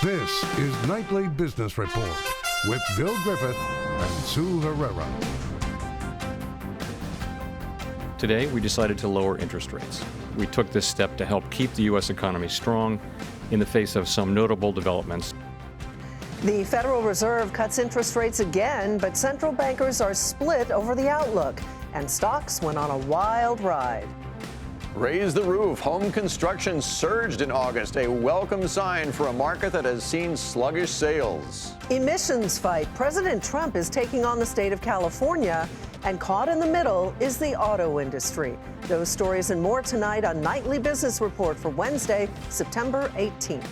This is Nightly Business Report with Bill Griffith and Sue Herrera. Today, we decided to lower interest rates. We took this step to help keep the U.S. economy strong in the face of some notable developments. The Federal Reserve cuts interest rates again, but central bankers are split over the outlook, and stocks went on a wild ride. Raise the roof. Home construction surged in August, a welcome sign for a market that has seen sluggish sales. Emissions fight. President Trump is taking on the state of California, and caught in the middle is the auto industry. Those stories and more tonight on Nightly Business Report for Wednesday, September 18th.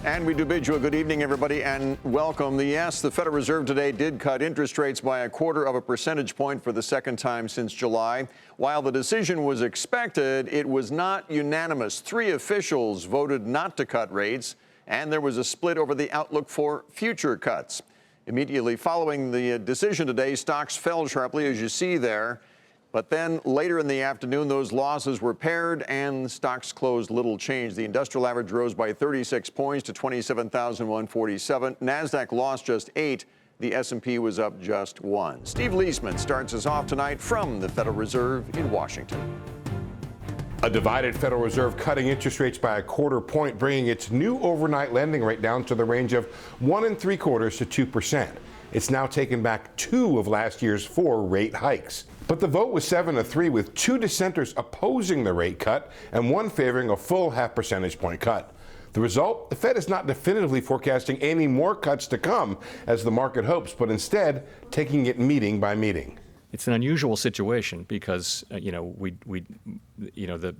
And we do bid you a good evening, everybody, and welcome. Yes, the Federal Reserve today did cut interest rates by 1/4 percentage point for the second time since July. While the decision was expected, it was not unanimous. 3 officials voted not to cut rates, and there was a split over the outlook for future cuts. Immediately following the decision today, stocks fell sharply, as you see there. But then later in the afternoon, those losses were paired and stocks closed little change. The industrial average rose by 36 points to 27,147. NASDAQ lost just 8. The S&P was up just 1. Steve Leisman starts us off tonight from the Federal Reserve in Washington. A divided Federal Reserve cutting interest rates by 1/4 point, bringing its new overnight lending rate down to the range of 1 3/4 to 2%. It's now taken back 2 of last year's 4 rate hikes. But the vote was 7-3, with 2 dissenters opposing the rate cut and 1 favoring a full 0.5 percentage point cut. The result? The Fed is not definitively forecasting any more cuts to come, as the market hopes, but instead taking it meeting by meeting. It's an unusual situation because, the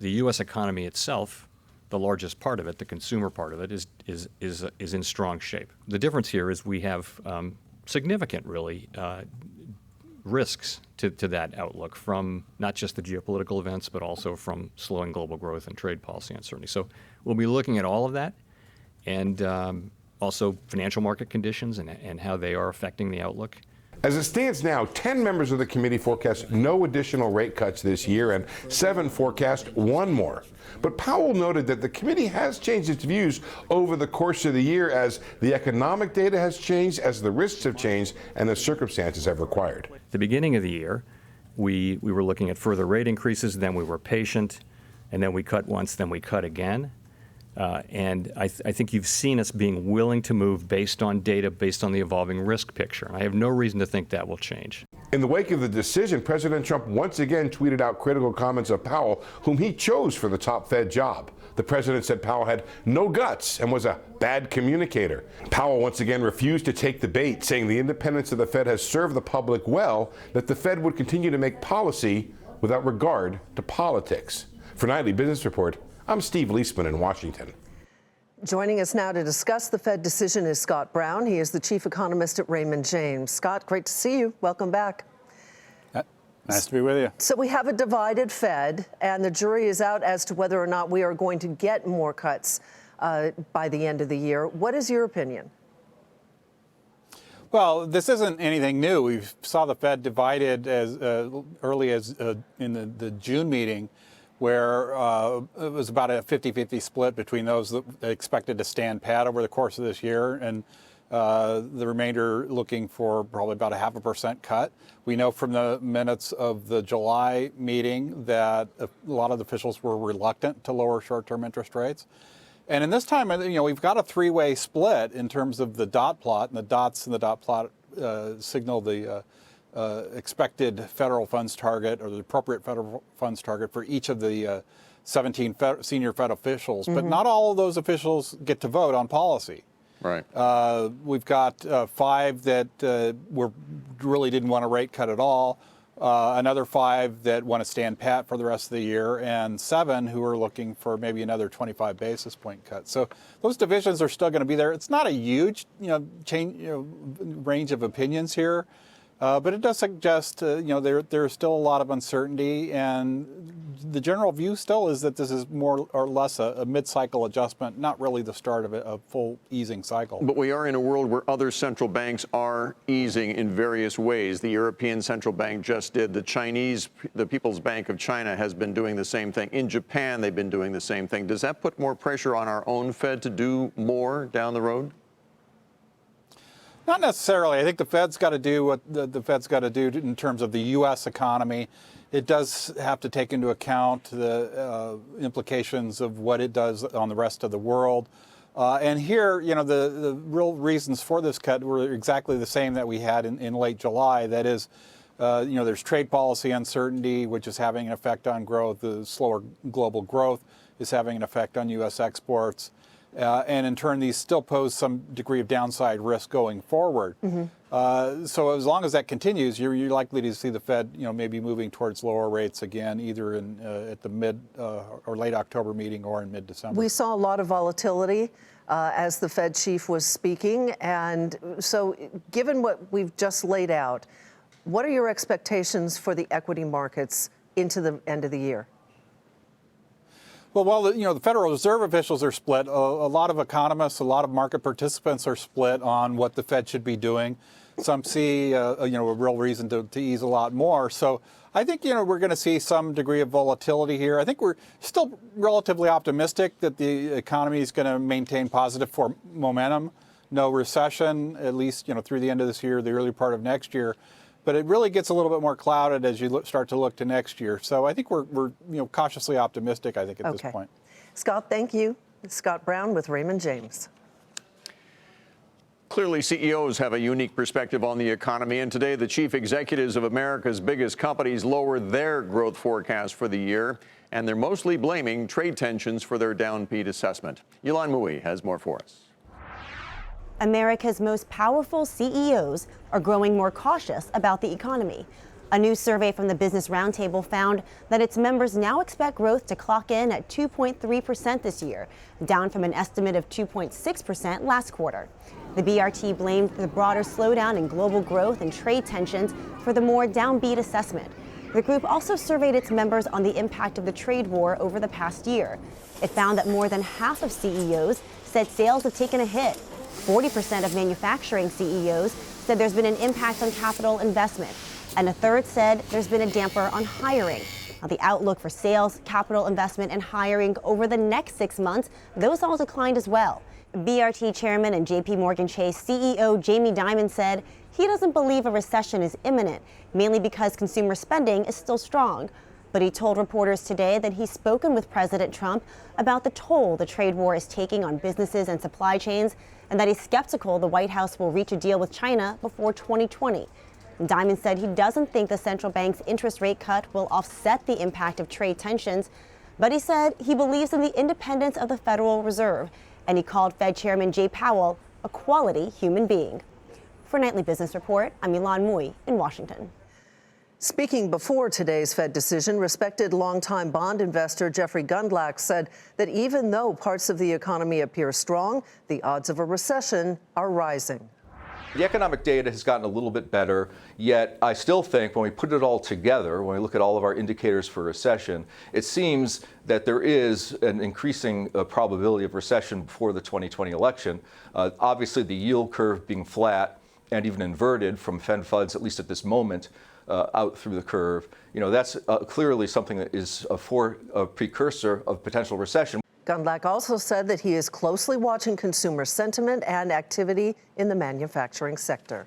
U.S. economy itself, the largest part of it, the consumer part of it, is in strong shape. The difference here is we have significant, really, risks to that outlook from not just the geopolitical events, but also from slowing global growth and trade policy uncertainty. So we'll be looking at all of that, and also financial market conditions and how they are affecting the outlook. As it stands now, 10 members of the committee forecast no additional rate cuts this year, and 7 forecast 1 more. But Powell noted that the committee has changed its views over the course of the year as the economic data has changed, as the risks have changed, and the circumstances have required. At the beginning of the year, we were looking at further rate increases, then we were patient, and then we cut once, then we cut again. And I think you've seen us being willing to move based on data, based on the evolving risk picture. I have no reason to think that will change. In the wake of the decision, President Trump once again tweeted out critical comments of Powell, whom he chose for the top Fed job. The president said Powell had no guts and was a bad communicator. Powell once again refused to take the bait, saying the independence of the Fed has served the public well, that the Fed would continue to make policy without regard to politics. For Nightly Business Report, I'm Steve Leisman in Washington. Joining us now to discuss the Fed decision is Scott Brown. He is the chief economist at Raymond James. Scott, great to see you. Welcome back. Nice to be with you. So we have a divided Fed, and the jury is out as to whether or not we are going to get more cuts by the end of the year. What is your opinion? Well, this isn't anything new. We saw the Fed divided as early as in the June meeting, where it was about a 50-50 split between those that expected to stand pat over the course of this year and the remainder looking for probably about a 0.5% cut. We know from the minutes of the July meeting that a lot of the officials were reluctant to lower short-term interest rates. And in this time, we've got a 3-way split in terms of the dot plot, and the dots in the dot plot signal the expected federal funds target, or the appropriate federal funds target for each of the 17 senior Fed officials. But not all of those officials get to vote on policy. Right. We've got 5 that really didn't want a rate cut at all, another 5 that want to stand pat for the rest of the year, and 7 who are looking for maybe another 25 basis point cut. So those divisions are still going to be there. It's not a huge, range of opinions here. But it does suggest, there's still a lot of uncertainty, and the general view still is that this is more or less a mid-cycle adjustment, not really the start of a full easing cycle. But we are in a world where other central banks are easing in various ways. The European Central Bank just did. The People's Bank of China has been doing the same thing. In Japan, they've been doing the same thing. Does that put more pressure on our own Fed to do more down the road? Not necessarily. I think the Fed's got to do what the Fed's got to do in terms of the U.S. economy. It does have to take into account the implications of what it does on the rest of the world. And here, the real reasons for this cut were exactly the same that we had in late July. That is, there's trade policy uncertainty, which is having an effect on growth. The slower global growth is having an effect on U.S. exports. And in turn, these still pose some degree of downside risk going forward. So as long as that continues, you're likely to see the Fed, maybe moving towards lower rates again, either at the mid or late October meeting or in mid-December. We saw a lot of volatility as the Fed chief was speaking. And so given what we've just laid out, what are your expectations for the equity markets into the end of the year? Well, the Federal Reserve officials are split. A lot of economists, a lot of market participants are split on what the Fed should be doing. Some see, a real reason to ease a lot more. So I think, we're going to see some degree of volatility here. I think we're still relatively optimistic that the economy is going to maintain positive momentum. No recession, at least, through the end of this year, the early part of next year. But it really gets a little bit more clouded as you start to look to next year. So I think we're cautiously optimistic, I think, at this point. Scott, thank you. Scott Brown with Raymond James. Clearly, CEOs have a unique perspective on the economy, and today the chief executives of America's biggest companies lowered their growth forecast for the year, and they're mostly blaming trade tensions for their downbeat assessment. Yilan Mui has more for us. America's most powerful CEOs are growing more cautious about the economy. A new survey from the Business Roundtable found that its members now expect growth to clock in at 2.3% this year, down from an estimate of 2.6% last quarter. The BRT blamed the broader slowdown in global growth and trade tensions for the more downbeat assessment. The group also surveyed its members on the impact of the trade war over the past year. It found that more than half of CEOs said sales have taken a hit. 40% of manufacturing CEOs said there's been an impact on capital investment, and a third said there's been a damper on hiring. Now, the outlook for sales, capital investment, and hiring over the next 6 months, those all declined as well. BRT chairman and JP Morgan Chase CEO Jamie Dimon said he doesn't believe a recession is imminent, mainly because consumer spending is still strong. But he told reporters today that he's spoken with President Trump about the toll the trade war is taking on businesses and supply chains, and that he's skeptical the White House will reach a deal with China before 2020. Dimon said he doesn't think the central bank's interest rate cut will offset the impact of trade tensions, but he said he believes in the independence of the Federal Reserve, and he called Fed Chairman Jay Powell a quality human being. For Nightly Business Report, I'm Yilan Mui in Washington. Speaking before today's Fed decision, respected longtime bond investor Jeffrey Gundlach said that even though parts of the economy appear strong, the odds of a recession are rising. The economic data has gotten a little bit better, yet I still think when we put it all together, when we look at all of our indicators for recession, it seems that there is an increasing probability of recession before the 2020 election. Obviously, the yield curve being flat and even inverted from Fed funds, at least at this moment, out through the curve, that's clearly something that is a precursor of potential recession. Gundlach also said that he is closely watching consumer sentiment and activity in the manufacturing sector.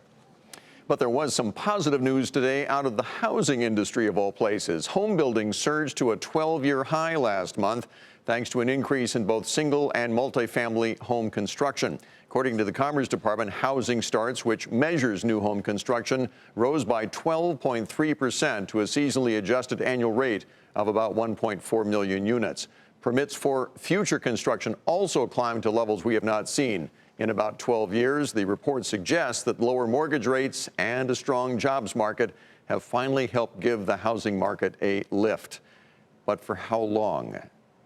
But there was some positive news today out of the housing industry of all places. Home building surged to a 12-year high last month, thanks to an increase in both single and multifamily home construction. According to the Commerce Department, housing starts, which measures new home construction, rose by 12.3% to a seasonally adjusted annual rate of about 1.4 million units. Permits for future construction also climbed to levels we have not seen in about 12 years. The report suggests that lower mortgage rates and a strong jobs market have finally helped give the housing market a lift. But for how long?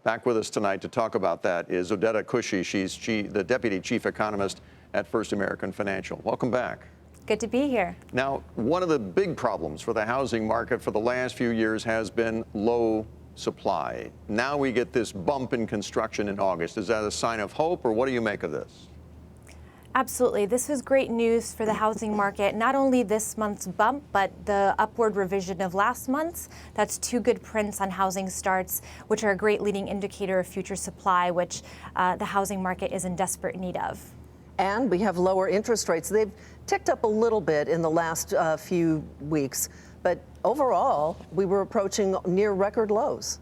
Back with us tonight to talk about that is Odetta Cushy. She's the Deputy Chief Economist at First American Financial. Welcome back. Good to be here. Now, one of the big problems for the housing market for the last few years has been low supply. Now we get this bump in construction in August. Is that a sign of hope, or what do you make of this? Absolutely. This was great news for the housing market. Not only this month's bump, but the upward revision of last month's. That's two good prints on housing starts, which are a great leading indicator of future supply, which the housing market is in desperate need of. And we have lower interest rates. They've ticked up a little bit in the last few weeks, but overall, we were approaching near record lows.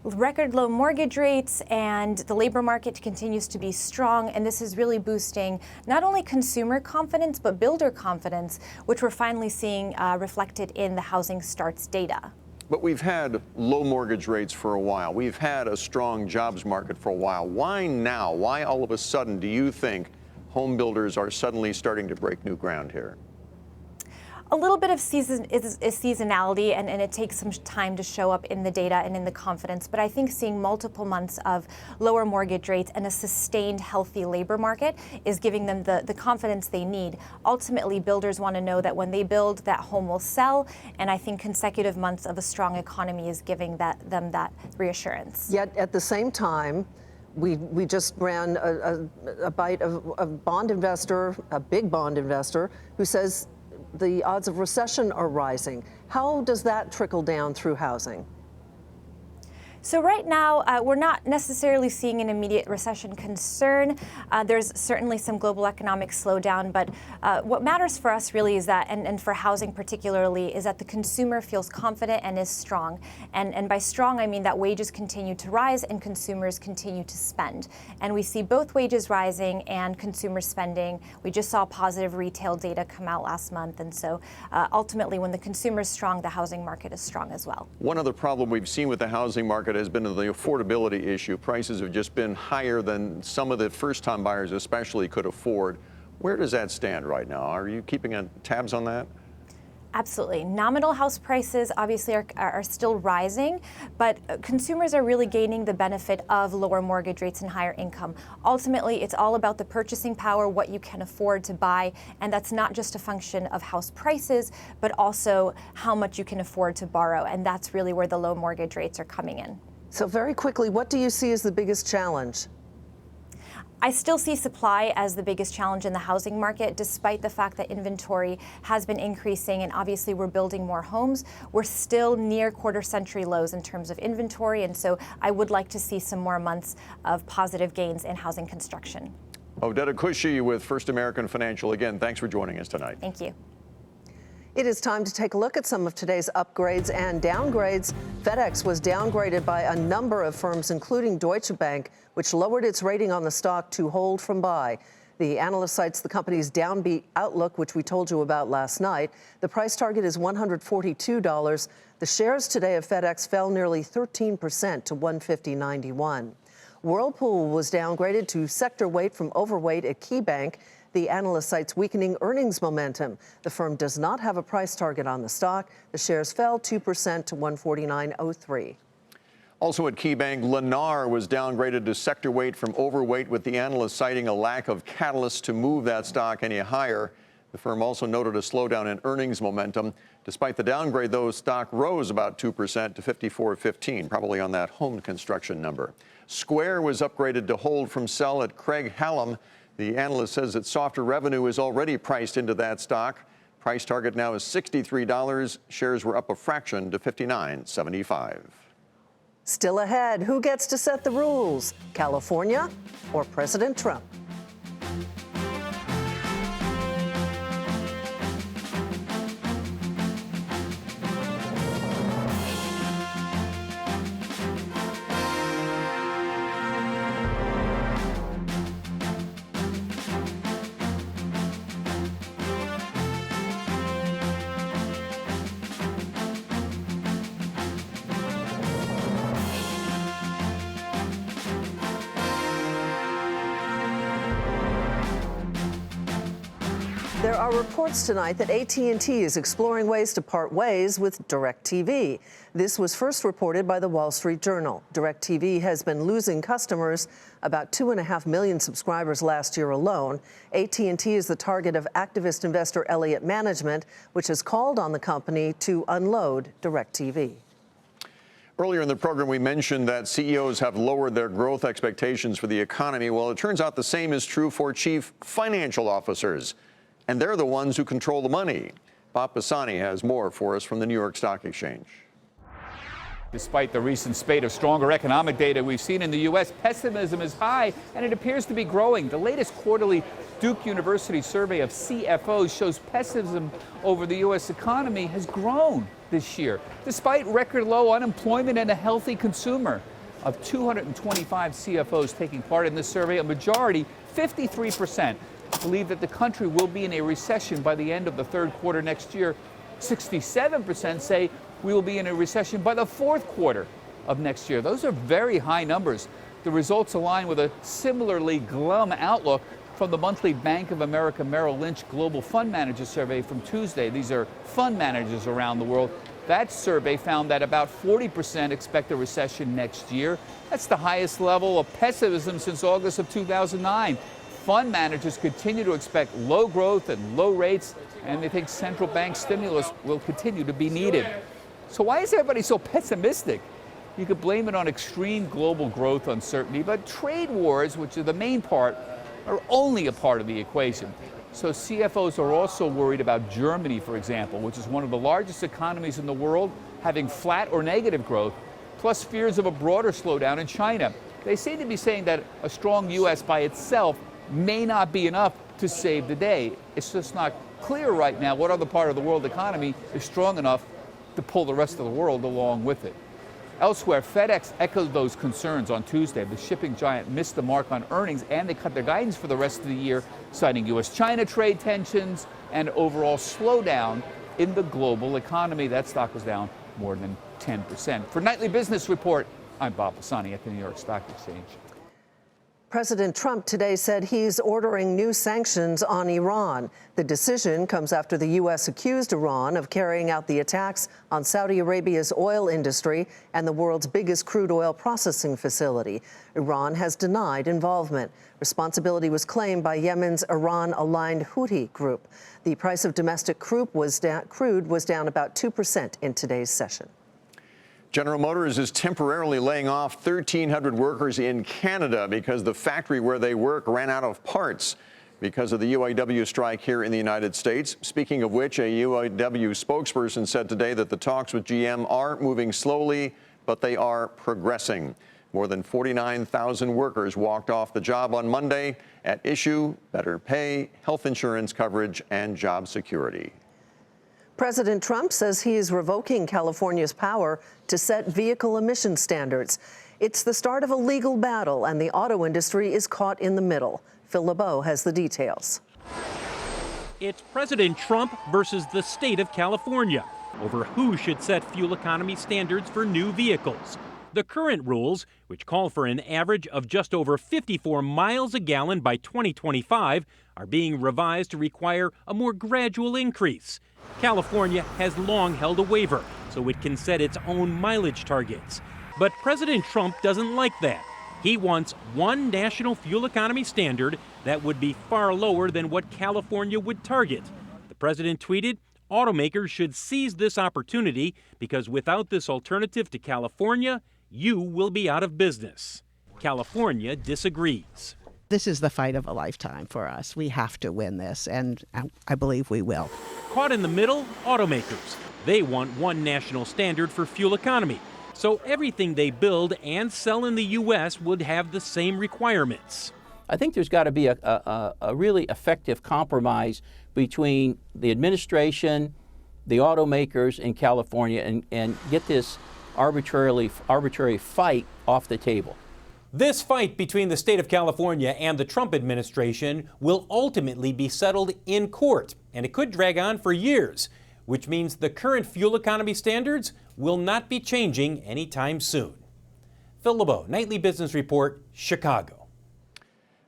Record low mortgage rates, and the labor market continues to be strong, and this is really boosting not only consumer confidence but builder confidence, which we're finally seeing reflected in the housing starts data. But we've had low mortgage rates for a while. We've had a strong jobs market for a while. Why now? Why all of a sudden do you think home builders are suddenly starting to break new ground here? A little bit of seasonality, and it takes some time to show up in the data and in the confidence. But I think seeing multiple months of lower mortgage rates and a sustained healthy labor market is giving them the confidence they need. Ultimately, builders want to know that when they build, that home will sell. And I think consecutive months of a strong economy is giving them that reassurance. Yet at the same time, we just ran a bite of a bond investor, a big bond investor, who says the odds of recession are rising. How does that trickle down through housing? So right now, we're not necessarily seeing an immediate recession concern. There's certainly some global economic slowdown, but what matters for us really is that, and for housing particularly, is that the consumer feels confident and is strong. And by strong, I mean that wages continue to rise and consumers continue to spend. And we see both wages rising and consumer spending. We just saw positive retail data come out last month. And so ultimately, when the consumer is strong, the housing market is strong as well. One other problem we've seen with the housing market has been the affordability issue. Prices have just been higher than some of the first-time buyers especially could afford. Where does that stand right now? Are you keeping tabs on that? Absolutely. Nominal house prices obviously are still rising, but consumers are really gaining the benefit of lower mortgage rates and higher income. Ultimately, it's all about the purchasing power, what you can afford to buy, and that's not just a function of house prices, but also how much you can afford to borrow, and that's really where the low mortgage rates are coming in. So very quickly, what do you see as the biggest challenge? I still see supply as the biggest challenge in the housing market, despite the fact that inventory has been increasing and obviously we're building more homes. We're still near quarter-century lows in terms of inventory, and so I would like to see some more months of positive gains in housing construction. Odetta Cushy with First American Financial. Again, thanks for joining us tonight. Thank you. It is time to take a look at some of today's upgrades and downgrades. FedEx was downgraded by a number of firms, including Deutsche Bank, which lowered its rating on the stock to hold from buy. The analyst cites the company's downbeat outlook, which we told you about last night. The price target is $142. The shares today of FedEx fell nearly 13% to $150.91. Whirlpool was downgraded to sector weight from overweight at KeyBank. The analyst cites weakening earnings momentum. The firm does not have a price target on the stock. The shares fell 2% to $149.03. Also at KeyBank, Lennar was downgraded to sector weight from overweight, with the analyst citing a lack of catalysts to move that stock any higher. The firm also noted a slowdown in earnings momentum. Despite the downgrade, though, stock rose about 2% to $54.15, probably on that home construction number. Square was upgraded to hold from sell at Craig-Hallum. The analyst says that softer revenue is already priced into that stock. Price target now is $63. Shares were up a fraction to $59.75. Still ahead, who gets to set the rules? California or President Trump? There are reports tonight that AT&T is exploring ways to part ways with DirecTV. This was first reported by the Wall Street Journal. DirecTV has been losing customers, about 2.5 million subscribers last year alone. AT&T is the target of activist investor Elliott Management, which has called on the company to unload DirecTV. Earlier in the program, we mentioned that CEOs have lowered their growth expectations for the economy. Well, it turns out the same is true for chief financial officers. And they're the ones who control the money. Bob Pisani has more for us from the New York Stock Exchange. Despite the recent spate of stronger economic data we've seen in the U.S., pessimism is high, and it appears to be growing. The latest quarterly Duke University survey of CFOs shows pessimism over the U.S. economy has grown this year, despite record low unemployment and a healthy consumer. Of 225 CFOs taking part in this survey, a majority, 53%, believe that the country will be in a recession by the end of the third quarter next year. 67% say we will be in a recession by the fourth quarter of next year. Those are very high numbers. The results align with a similarly glum outlook from the monthly Bank of America Merrill Lynch Global Fund Manager Survey from Tuesday. These are fund managers around the world. That survey found that about 40% expect a recession next year. That's the highest level of pessimism since August of 2009. Fund managers continue to expect low growth and low rates, and they think central bank stimulus will continue to be needed. So why is everybody so pessimistic? You could blame it on extreme global growth uncertainty, but trade wars, which are the main part, are only a part of the equation. So CFOs are also worried about Germany, for example, which is one of the largest economies in the world, having flat or negative growth, plus fears of a broader slowdown in China. They seem to be saying that a strong U.S. by itself may not be enough to save the day. It's just not clear right now what other part of the world economy is strong enough to pull the rest of the world along with it. Elsewhere, FedEx echoed those concerns on Tuesday. The shipping giant missed the mark on earnings, and they cut their guidance for the rest of the year, citing U.S.-China trade tensions and overall slowdown in the global economy. That stock was down more than 10%. For Nightly Business Report, I'm Bob Pisani at the New York Stock Exchange. President Trump today said he's ordering new sanctions on Iran. The decision comes after the U.S. accused Iran of carrying out the attacks on Saudi Arabia's oil industry and the world's biggest crude oil processing facility. Iran has denied involvement. Responsibility was claimed by Yemen's Iran-aligned Houthi group. The price of domestic crude was down about 2% in today's session. General Motors is temporarily laying off 1,300 workers in Canada because the factory where they work ran out of parts because of the UAW strike here in the United States. Speaking of which, a UAW spokesperson said today that the talks with GM are moving slowly, but they are progressing. More than 49,000 workers walked off the job on Monday. At issue, better pay, health insurance coverage, and job security. President Trump says he is revoking California's power to set vehicle emission standards. It's the start of a legal battle, and the auto industry is caught in the middle. Phil LeBeau has the details. It's President Trump versus the state of California over who should set fuel economy standards for new vehicles. The current rules, which call for an average of just over 54 miles a gallon by 2025, are being revised to require a more gradual increase. California has long held a waiver, so it can set its own mileage targets. But President Trump doesn't like that. He wants one national fuel economy standard that would be far lower than what California would target. The president tweeted, "Automakers should seize this opportunity because without this alternative to California, you will be out of business." California disagrees. This is the fight of a lifetime for us. We have to win this, and I believe we will. Caught in the middle, automakers. They want one national standard for fuel economy, so everything they build and sell in the U.S. would have the same requirements. I think there's got to be a really effective compromise between the administration, the automakers in California, and get this arbitrary fight off the table. This fight between the state of California and the Trump administration will ultimately be settled in court, and it could drag on for years, which means the current fuel economy standards will not be changing anytime soon. Phil LeBeau, Nightly Business Report, Chicago.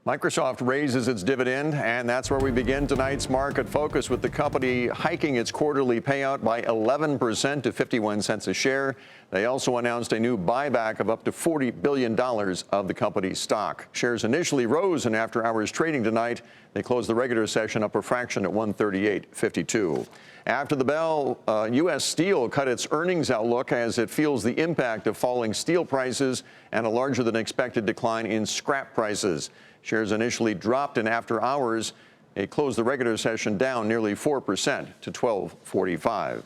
Microsoft raises its dividend, and that's where we begin tonight's market focus, with the company hiking its quarterly payout by 11% to 51 cents a share. They also announced a new buyback of up to $40 billion of the company's stock. Shares initially rose in after-hours trading tonight. They closed the regular session up a fraction at 138.52. After the bell, U.S. Steel cut its earnings outlook as it feels the impact of falling steel prices and a larger than expected decline in scrap prices. Shares initially dropped in after hours. They closed the regular session down nearly 4% to $12.45.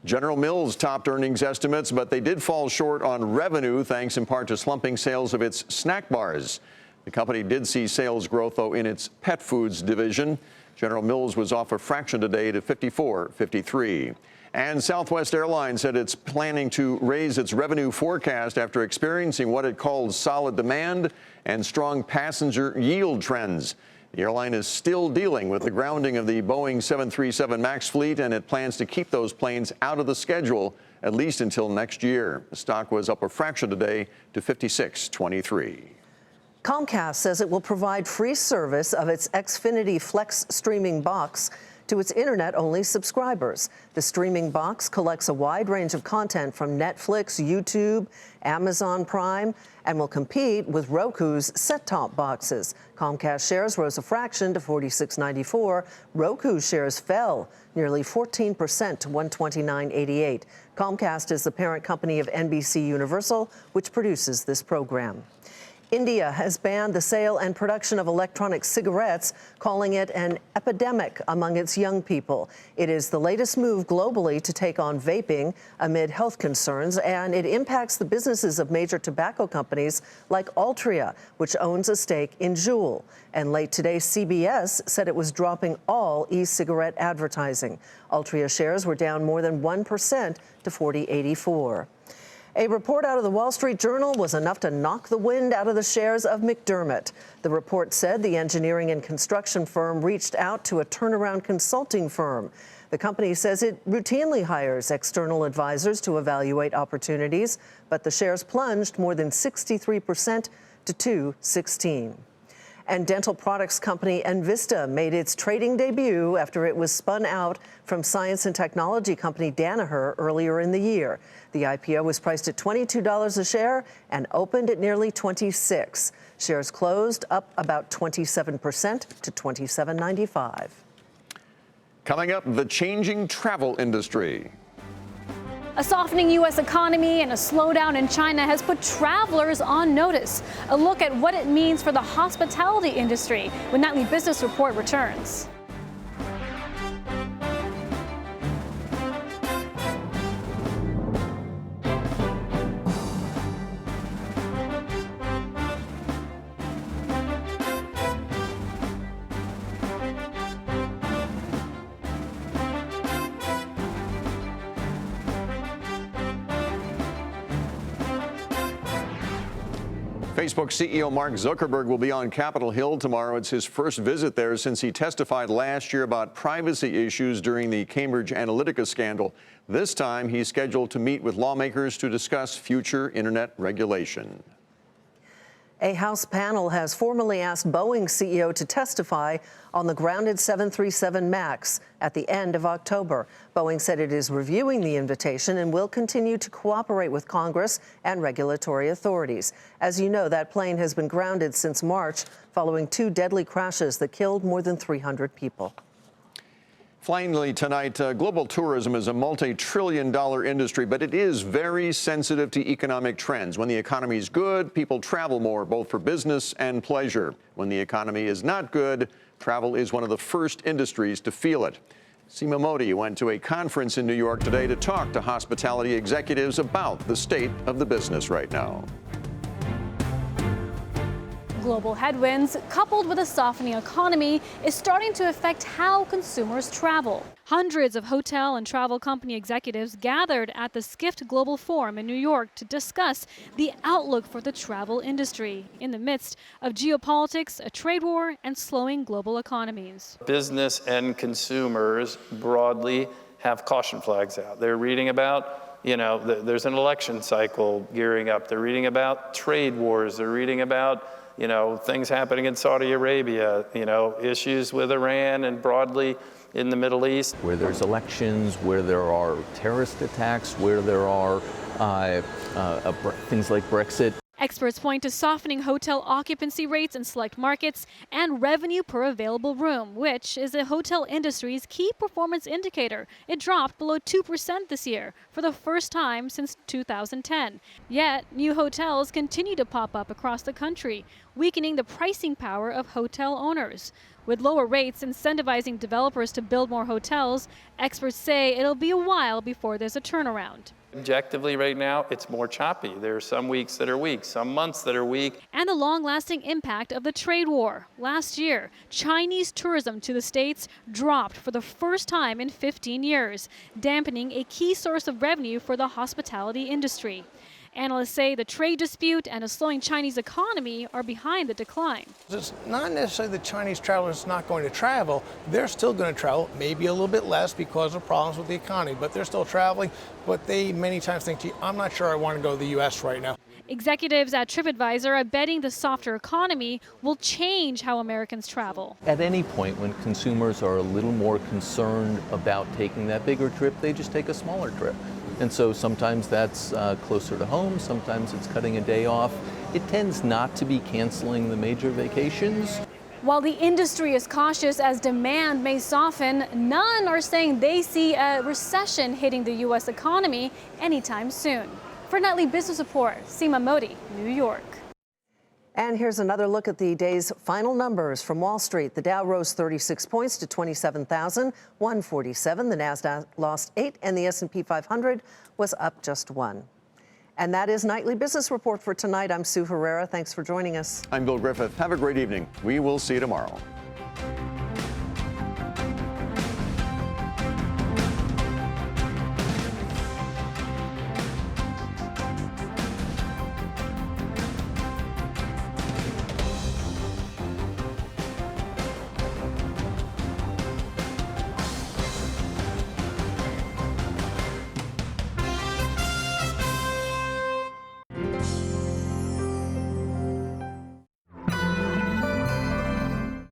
General Mills topped earnings estimates, but they did fall short on revenue, thanks in part to slumping sales of its snack bars. The company did see sales growth, though, in its pet foods division. General Mills was off a fraction today to 54.53. And Southwest Airlines said it's planning to raise its revenue forecast after experiencing what it calls solid demand and strong passenger yield trends. The airline is still dealing with the grounding of the Boeing 737 MAX fleet, and it plans to keep those planes out of the schedule at least until next year. The stock was up a fraction today to 56.23. Comcast says it will provide free service of its Xfinity Flex streaming box to its internet-only subscribers. The streaming box collects a wide range of content from Netflix, YouTube, Amazon Prime, and will compete with Roku's set-top boxes. Comcast shares rose a fraction to $46.94. Roku shares fell nearly 14% to $129.88. Comcast is the parent company of NBC Universal, which produces this program. India has banned the sale and production of electronic cigarettes, calling it an epidemic among its young people. It is the latest move globally to take on vaping amid health concerns, and it impacts the businesses of major tobacco companies like Altria, which owns a stake in Juul. And late today, CBS said it was dropping all e-cigarette advertising. Altria shares were down more than 1% to $40.84. A report out of the Wall Street Journal was enough to knock the wind out of the shares of McDermott. The report said the engineering and construction firm reached out to a turnaround consulting firm. The company says it routinely hires external advisors to evaluate opportunities, but the shares plunged more than 63% to $216. And dental products company Envista made its trading debut after it was spun out from science and technology company Danaher earlier in the year. The IPO was priced at $22 a share and opened at nearly $26. Shares closed up about 27% to $27.95. Coming up, the changing travel industry. A softening U.S. economy and a slowdown in China has put travelers on notice. A look at what it means for the hospitality industry when Nightly Business Report returns. Facebook CEO Mark Zuckerberg will be on Capitol Hill tomorrow. It's his first visit there since he testified last year about privacy issues during the Cambridge Analytica scandal. This time, he's scheduled to meet with lawmakers to discuss future internet regulation. A House panel has formally asked Boeing CEO to testify on the grounded 737 MAX at the end of October. Boeing said it is reviewing the invitation and will continue to cooperate with Congress and regulatory authorities. As you know, that plane has been grounded since March following 2 deadly crashes that killed more than 300 people. Finally tonight, global tourism is a multi-trillion-dollar industry, but it is very sensitive to economic trends. When the economy is good, people travel more, both for business and pleasure. When the economy is not good, travel is one of the first industries to feel it. Seema Modi went to a conference in New York today to talk to hospitality executives about the state of the business right now. Global headwinds, coupled with a softening economy, is starting to affect how consumers travel. Hundreds of hotel and travel company executives gathered at the Skift Global Forum in New York to discuss the outlook for the travel industry in the midst of geopolitics, a trade war, and slowing global economies. Business and consumers broadly have caution flags out. They're reading about, there's an election cycle gearing up. They're reading about trade wars. They're reading about things happening in Saudi Arabia, issues with Iran and broadly in the Middle East. Where there's elections, where there are terrorist attacks, where there are things like Brexit. Experts point to softening hotel occupancy rates in select markets and revenue per available room, which is the hotel industry's key performance indicator. It dropped below 2% this year for the first time since 2010. Yet, new hotels continue to pop up across the country, weakening the pricing power of hotel owners. With lower rates incentivizing developers to build more hotels, experts say it'll be a while before there's a turnaround. Objectively, right now, it's more choppy. There are some weeks that are weak, some months that are weak. And the long-lasting impact of the trade war. Last year, Chinese tourism to the States dropped for the first time in 15 years, dampening a key source of revenue for the hospitality industry. Analysts say the trade dispute and a slowing Chinese economy are behind the decline. It's not necessarily the Chinese travelers not going to travel. They're still going to travel, maybe a little bit less because of problems with the economy, but they're still traveling. But they many times think, gee, I'm not sure I want to go to the U.S. right now. Executives at TripAdvisor are betting the softer economy will change how Americans travel. At any point when consumers are a little more concerned about taking that bigger trip, they just take a smaller trip. And so sometimes that's closer to home, sometimes it's cutting a day off. It tends not to be canceling the major vacations. While the industry is cautious as demand may soften, none are saying they see a recession hitting the U.S. economy anytime soon. For Nightly Business Report, Seema Modi, New York. And here's another look at the day's final numbers from Wall Street. The Dow rose 36 points to 27,147. The Nasdaq lost 8, and the S&P 500 was up just 1. And that is Nightly Business Report for tonight. I'm Sue Herrera. Thanks for joining us. I'm Bill Griffith. Have a great evening. We will see you tomorrow.